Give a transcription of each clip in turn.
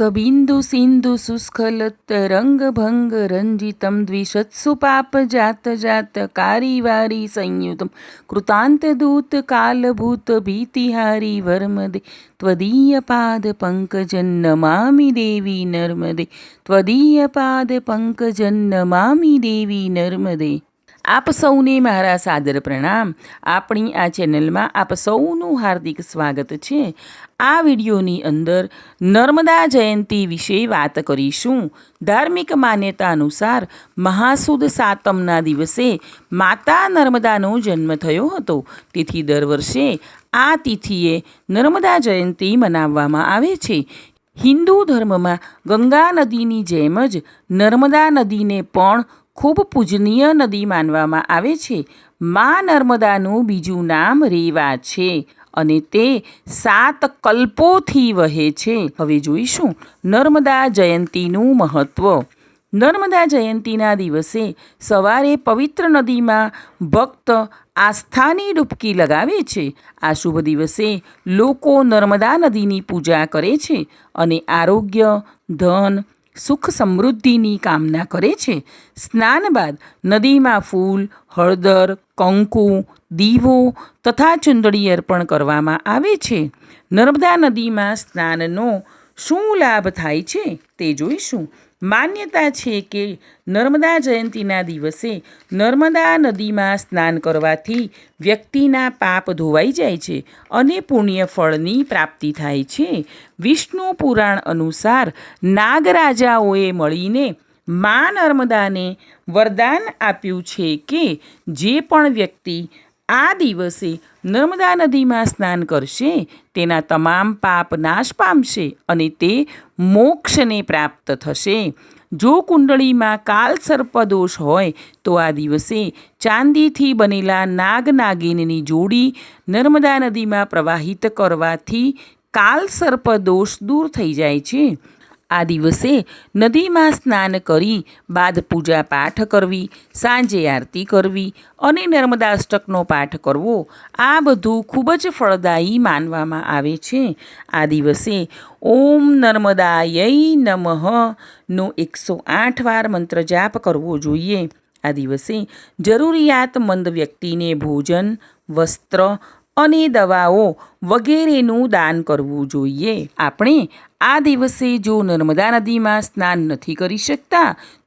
सबिन्दु सिन्धु सुस्खलतरङ्गभङ्ग रञ्जितं द्विषत्सु पापजात जात कारिवारी संयुतं कृतान्तदूत कालभूत भीतिहारी वर्मदे त्वदीयपादपङ्कजं नमामि देवी नर्मदे त्वदीयपादपङ्कजं नमामि देवी नर्मदे। आप सौने मारा सादर प्रणाम। अपनी आ चेनल में आप सौનું हार्दिक स्वागत है। आ विडियोनी अंदर नर्मदा जयंती विषे बात करीशुं। धार्मिक मान्यता अनुसार महासुद सातमना दिवसे माता नर्मदानो जन्म थयो हतो। तेथी दर वर्षे आ तिथिए नर्मदा जयंती मनाववामां आवे छे। हिंदू धर्म में गंगा नदीनी जेम ज नर्मदा नदीने पण खूब पूजनीय नदी मानवामां आवे छे। मां नर्मदानुं बीजुं नाम रेवा छे अने ते 7 कल्पोथी वहे छे। हवे जोईशुं नर्मदा जयंतीनुं महत्व। नर्मदा जयंतीना दिवसे सवारे पवित्र नदीमां भक्त आस्थानी डूबकी लगावे छे। आ शुभ दिवसे लोको नर्मदा नदीनी पूजा करे छे अने आरोग्य, धन, सुख समृद्धिनी कामना करे छे। स्नान बाद नदी में फूल, हळदर, कंकु, दीवो तथा चूंदड़ी अर्पण करवामां आवे छे। नर्मदा नदी में स्नाननो शुं लाभ थाय छे ते जोईशुं। मान्यता छे कि नर्मदा जयंतीना दिवसे नर्मदा नदी में स्नान करवाथी व्यक्तिना पाप धोवाई जाय छे अने पुण्य फळनी प्राप्ति थाय छे। विष्णु पुराण अनुसार नागराजाओए मळीने मां नर्मदाने वरदान आप्युं छे कि जे पण व्यक्ति आ दिवसे नर्मदा नदी में स्नान करशे तेना तमाम पाप नाश पामशे अने ते मोक्षने प्राप्त थशे। जो कुंडली में काल सर्पदोष होय तो आ दिवसे चांदी थी बनेला नाग नागिननी जोड़ी नर्मदा नदी में प्रवाहित करवाथी काल सर्पदोष दूर थई जाय छे। आ दिवसे नदी में स्नान करी बाद पूजा पाठ करवी, सांजे आरती करवी अने नर्मदाष्टकनो पाठ करवो आ बधुं खूब ज फलदायी मानवामां आवे छे। आ दिवसे ओम नर्मदायै नमः नो 108 वार मंत्र जाप करवो जोईए। आ दिवसे जरूरियातमंद व्यक्तिने भोजन, वस्त्र अने दवाओ वगैरेનું દાન કરવું જોઈએ। આપણે આ દિવસે જો નર્મદા નદીમાં સ્નાન નથી કરી શકતા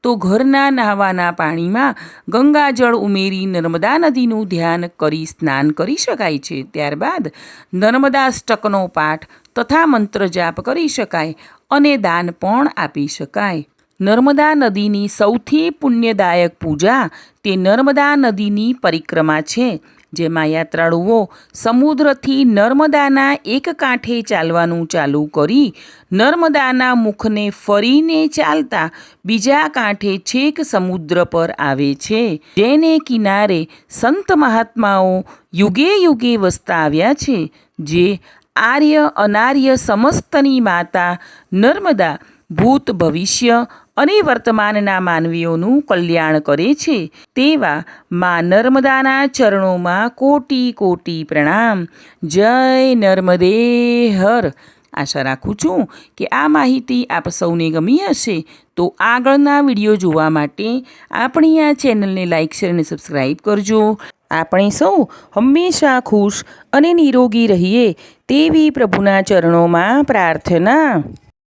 તો ઘરના નહાવાના પાણીમાં ગંગાજળ ઉમેરી નર્મદા નદીનું ધ્યાન કરી સ્નાન કરી શકાય છે। ત્યારબાદ નર્મદાષ્ટકનો પાઠ તથા મંત્ર જાપ કરી શકાય અને દાન પણ આપી શકાય। નર્મદા નદીની સૌથી પુણ્યદાયક પૂજા તે નર્મદા નદીની પરિક્રમા છે, જેમાં યાત્રાળુઓ સમુદ્રથી નર્મદાના એક કાંઠે ચાલવાનું ચાલુ કરી નર્મદાના મુખને ફરીને ચાલતા બીજા કાંઠે છેક સમુદ્ર પર આવે છે, જેને કિનારે સંત મહાત્માઓ યુગે યુગે વસતા આવ્યા છે, જે આર્ય અનાર્ય સમસ્તની માતા નર્મદા ભૂત ભવિષ્ય અને વર્તમાનના માનવીઓનું કલ્યાણ કરે છે। તેવા મા નર્મદાના ચરણોમાં કોટી કોટી પ્રણામ। જય નર્મદે હર। આશા રાખું છું કે આ માહિતી આપ સૌને ગમી હશે। તો આગળના વિડીયો જોવા માટે આપણી આ ચેનલને લાઇક, શેર અને સબસ્ક્રાઈબ કરજો। આપણે સૌ હંમેશા ખુશ અને નિરોગી રહીએ તેવી પ્રભુના ચરણોમાં પ્રાર્થના।